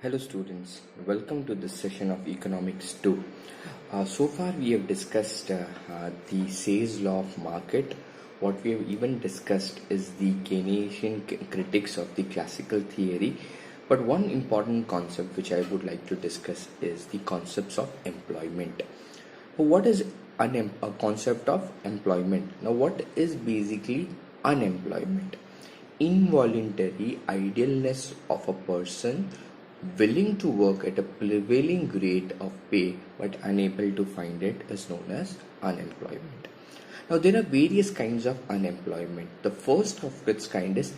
Hello students, welcome to this session of Economics 2. So far we have discussed the Say's law of market. What we have even discussed is the Keynesian critics of the classical theory. But one important concept which I would like to discuss is the concepts of employment. What is a concept of employment? Now what is basically unemployment? Involuntary idleness of a person willing to work at a prevailing rate of pay but unable to find it is known as unemployment. Now there are various kinds of unemployment. The first of its kind is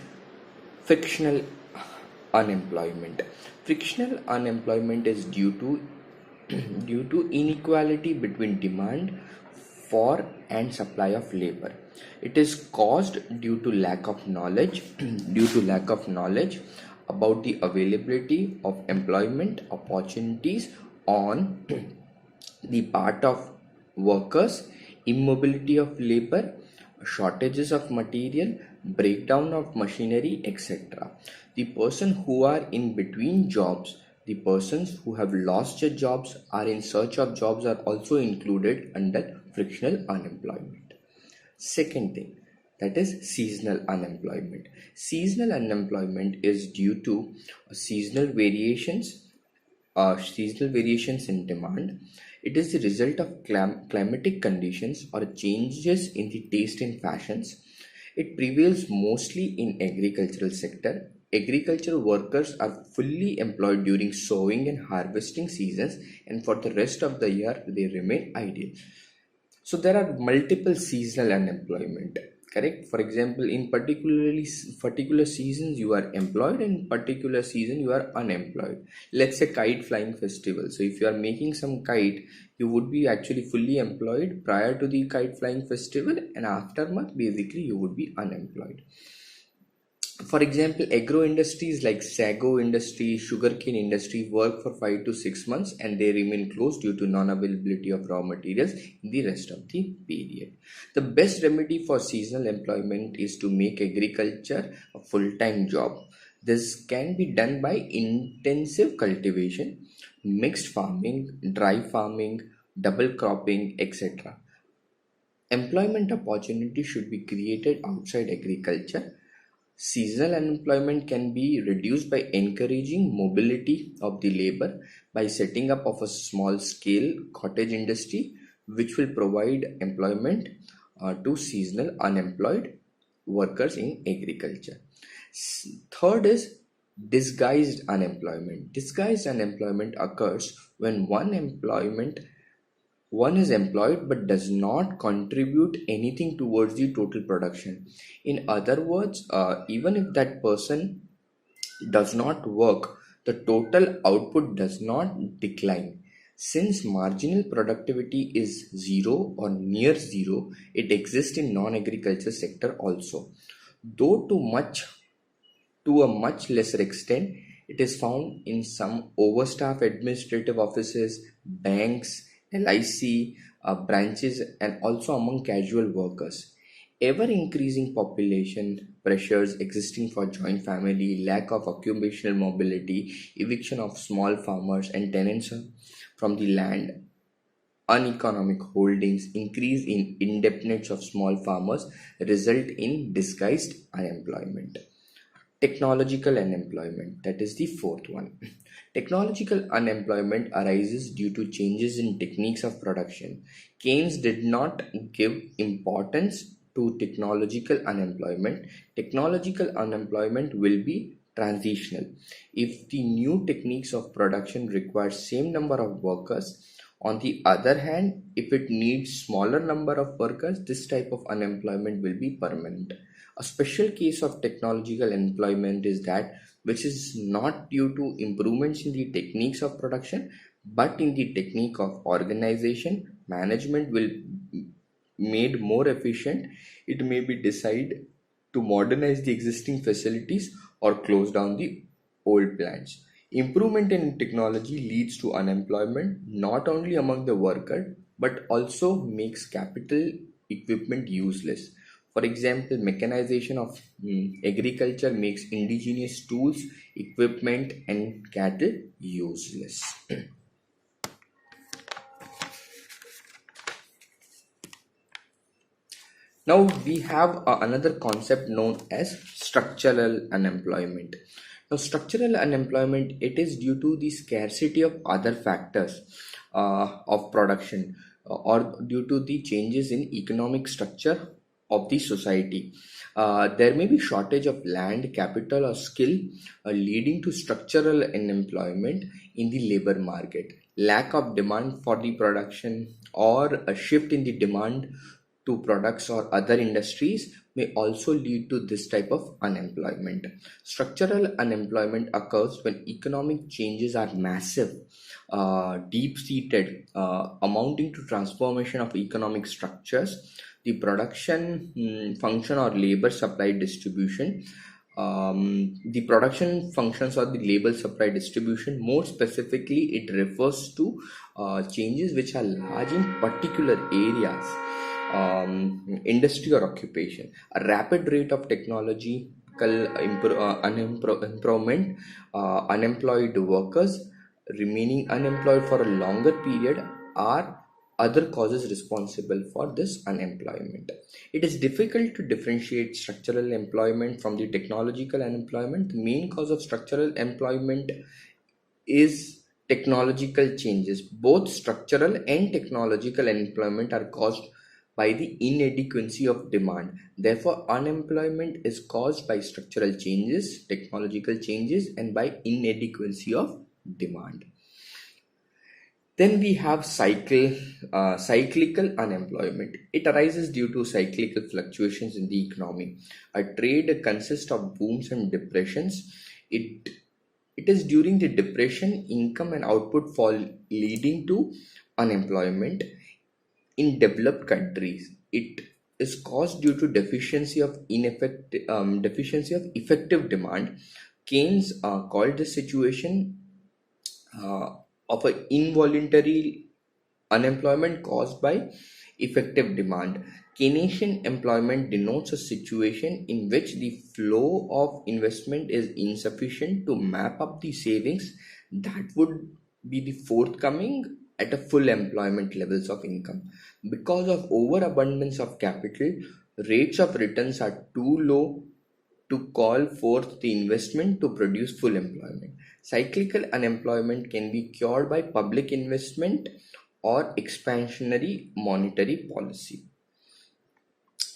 frictional unemployment. Frictional unemployment is due to due to inequality between demand for and supply of labor. It is caused due to lack of knowledge about the availability of employment opportunities on the part of workers, immobility of labor, shortages of material, breakdown of machinery, etc. The person who are in between jobs, the persons who have lost their jobs, are in search of jobs, are also included under frictional unemployment. Second thing, that is seasonal unemployment. Seasonal unemployment is due to seasonal variations in demand. It is the result of climatic conditions or changes in the taste and fashions. It prevails mostly in agricultural sector. Agricultural workers are fully employed during sowing and harvesting seasons, and for the rest of the year they remain idle. So there are multiple seasonal unemployment, correct? For example, in particular seasons you are employed, and particular season you are unemployed. Let's say kite flying festival. So if you are making some kite, you would be actually fully employed prior to the kite flying festival, and aftermath basically you would be unemployed. For example, agro industries like sago industry, sugarcane industry work for 5 to 6 months and they remain closed due to non-availability of raw materials in the rest of the period. The best remedy for seasonal employment is to make agriculture a full-time job. This can be done by intensive cultivation, mixed farming, dry farming, double cropping, etc. Employment opportunity should be created outside agriculture. Seasonal unemployment can be reduced by encouraging mobility of the labor by setting up of a small scale cottage industry which will provide employment to seasonal unemployed workers in agriculture. Third is disguised unemployment. Disguised unemployment occurs when one is employed but does not contribute anything towards the total production. In other words, even if that person does not work, the total output does not decline. Since marginal productivity is zero or near zero, it exists in non-agriculture sector also. Though to a much lesser extent, it is found in some overstaffed administrative offices, banks, LIC branches, and also among casual workers. Ever increasing population pressures existing for joint family, lack of occupational mobility, eviction of small farmers and tenants from the land, uneconomic holdings, increase in indebtedness of small farmers result in disguised unemployment. Technological unemployment, that is the fourth one. Technological unemployment arises due to changes in techniques of production. Keynes did not give importance to technological unemployment. Technological unemployment will be transitional. If the new techniques of production require same number of workers, on the other hand, if it needs smaller number of workers, this type of unemployment will be permanent. A special case of technological employment is that which is not due to improvements in the techniques of production but in the technique of organization. Management will made more efficient. It may be decided to modernize the existing facilities or close down the old plants. Improvement in technology leads to unemployment not only among the worker but also makes capital equipment useless. For example, mechanization of agriculture makes indigenous tools, equipment, and cattle useless. Now we have another concept known as structural unemployment. Now, structural unemployment, it is due to the scarcity of other factors of production, or due to the changes in economic structure of the society. There may be shortage of land, capital, or skill, leading to structural unemployment in the labor market. Lack of demand for the production, or a shift in the demand to products or other industries, may also lead to this type of unemployment. Structural unemployment occurs when economic changes are massive, deep seated, amounting to transformation of economic structures, the production function or labor supply distribution. The production functions or the labor supply distribution, more specifically, it refers to changes which are large in particular areas, industry or occupation. A rapid rate of technological improvement, unemployed workers remaining unemployed for a longer period, are other causes responsible for this unemployment. It is difficult to differentiate structural employment from the technological unemployment. The main cause of structural employment is technological changes. Both structural and technological unemployment are caused by the inadequacy of demand. Therefore, unemployment is caused by structural changes, technological changes, and by inadequacy of demand. Then we have cyclical unemployment. It arises due to cyclical fluctuations in the economy. A trade consists of booms and depressions. It is during the depression, income and output fall, leading to unemployment. In developed countries, it is caused due to deficiency of effective demand. Keynes called this situation uh, of an involuntary unemployment caused by effective demand. Keynesian employment denotes a situation in which the flow of investment is insufficient to map up the savings that would be the forthcoming at a full employment levels of income. Because of overabundance of capital, rates of returns are too low to call forth the investment to produce full employment. Cyclical unemployment can be cured by public investment or expansionary monetary policy.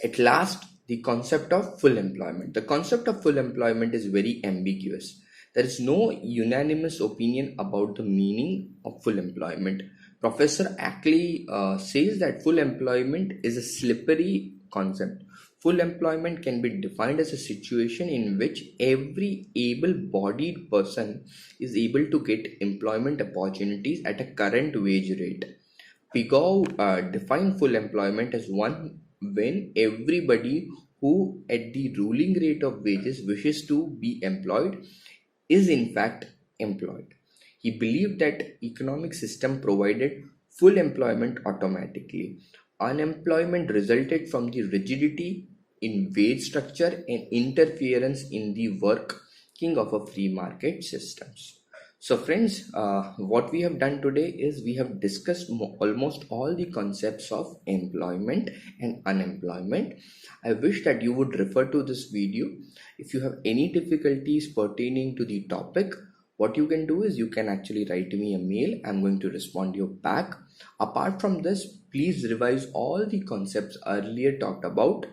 At last, the concept of full employment. The concept of full employment is very ambiguous. There is no unanimous opinion about the meaning of full employment. Professor Ackley says that full employment is a slippery concept. Full employment can be defined as a situation in which every able bodied person is able to get employment opportunities at a current wage rate. Pigou defined full employment as one when everybody who at the ruling rate of wages wishes to be employed is in fact employed. He believed that economic system provided full employment automatically. Unemployment resulted from the rigidity in wage structure and interference in the working of a free market systems. So friends, what we have done today is we have discussed almost all the concepts of employment and unemployment. I wish that you would refer to this video. If you have any difficulties pertaining to the topic, what you can do is you can actually write me a mail. I'm going to respond you back. Apart from this, please revise all the concepts earlier talked about,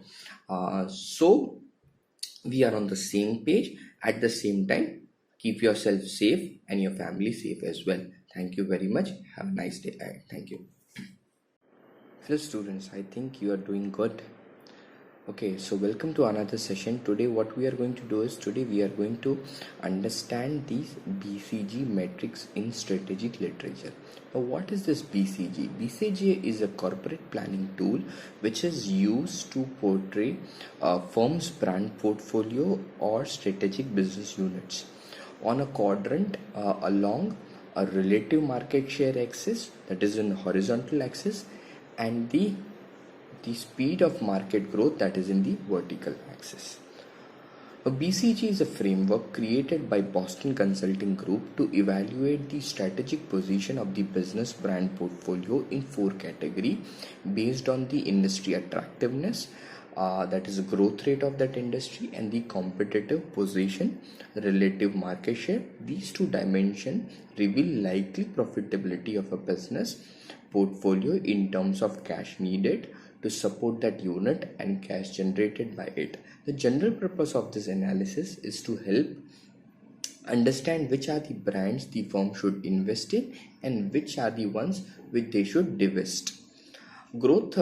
so we are on the same page. At the same time, keep yourself safe and your family safe as well. Thank you very much. Have a nice day ahead. Thank you. Hello students, I think you are doing good. Okay, so welcome to another session. Today what we are going to do is we are going to understand these BCG metrics in strategic literature. Now what is this BCG? BCG is a corporate planning tool which is used to portray a firm's brand portfolio or strategic business units on a quadrant along a relative market share axis, that is in horizontal axis, and the the speed of market growth, that is in the vertical axis. A BCG is a framework created by Boston Consulting Group to evaluate the strategic position of the business brand portfolio in four categories based on the industry attractiveness, that is the growth rate of that industry, and the competitive position, relative market share. These two dimensions reveal likely profitability of a business portfolio in terms of cash needed to support that unit and cash generated by it. The general purpose of this analysis is to help understand which are the brands the firm should invest in and which are the ones which they should divest. Growth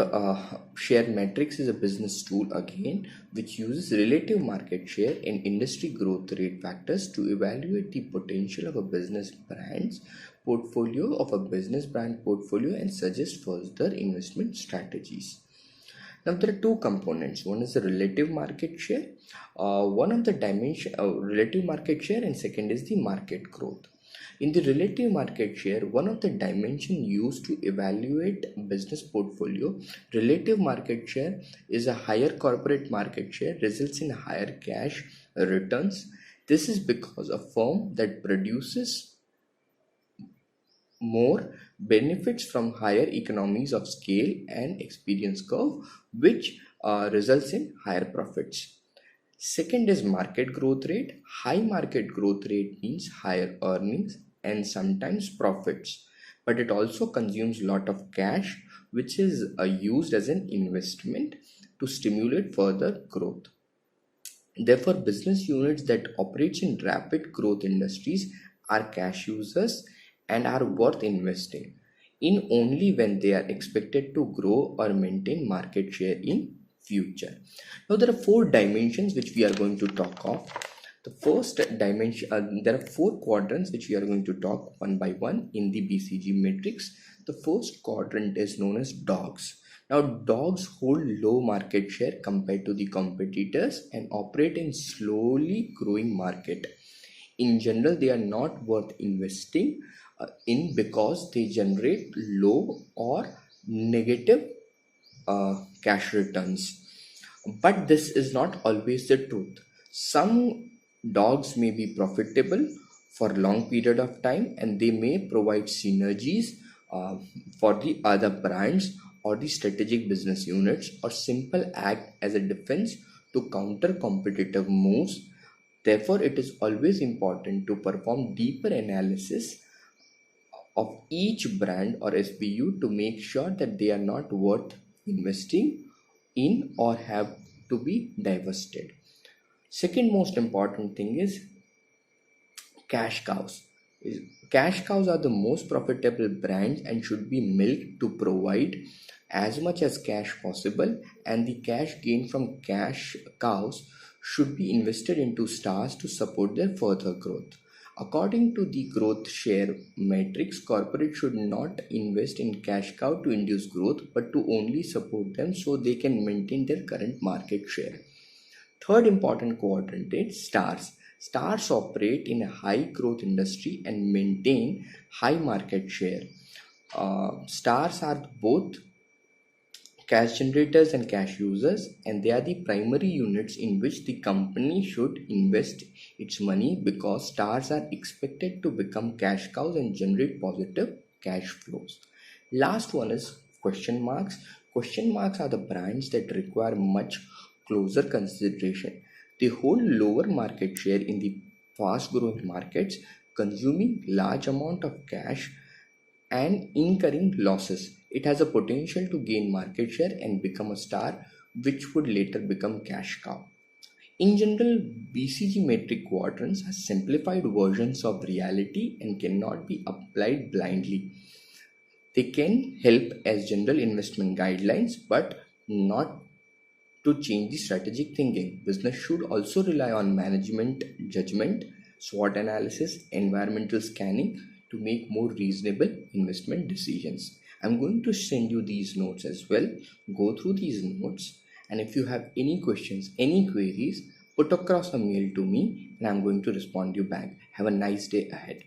share matrix is a business tool again which uses relative market share and industry growth rate factors to evaluate the potential of a business brand portfolio and suggest further investment strategies. Now there are two components. One is the relative market share, relative market share, and second is the market growth. In the relative market share, one of the dimensions used to evaluate business portfolio, relative market share is a higher corporate market share results in higher cash returns. This is because a firm that produces more benefits from higher economies of scale and experience curve, which results in higher profits. Second is market growth rate. High market growth rate means higher earnings and sometimes profits, but it also consumes a lot of cash, which is used as an investment to stimulate further growth. Therefore, business units that operate in rapid growth industries are cash users and are worth investing in only when they are expected to grow or maintain market share in future. Now there are four dimensions which we are going to talk of. The first dimension, there are four quadrants which we are going to talk one by one in the BCG matrix. The first quadrant is known as dogs. Now dogs hold low market share compared to the competitors and operate in slowly growing market. In general, they are not worth investing in because they generate low or negative cash returns. But this is not always the truth. Some dogs may be profitable for a long period of time and they may provide synergies for the other brands or the strategic business units, or simple act as a defense to counter competitive moves. Therefore, it is always important to perform deeper analysis of each brand or SBU to make sure that they are not worth investing in or have to be divested. Second most important thing is cash cows. Cash cows are the most profitable brands and should be milked to provide as much as cash possible, and the cash gained from cash cows should be invested into stars to support their further growth. According to the growth share matrix, corporate should not invest in cash cow to induce growth, but to only support them so they can maintain their current market share. Third important quadrant is stars. Stars operate in a high growth industry and maintain high market share. Stars are both cash generators and cash users, and they are the primary units in which the company should invest its money because stars are expected to become cash cows and generate positive cash flows. Last one is question marks. Question marks are the brands that require much closer consideration. They hold lower market share in the fast growing markets, consuming large amount of cash and incurring losses. It has a potential to gain market share and become a star, which would later become cash cow. In general, BCG metric quadrants are simplified versions of reality and cannot be applied blindly. They can help as general investment guidelines, but not to change the strategic thinking. Business should also rely on management judgment, SWOT analysis, environmental scanning to make more reasonable investment decisions. I'm going to send you these notes as well. Go through these notes, and if you have any questions, any queries, put across a mail to me and I'm going to respond you back. Have a nice day ahead.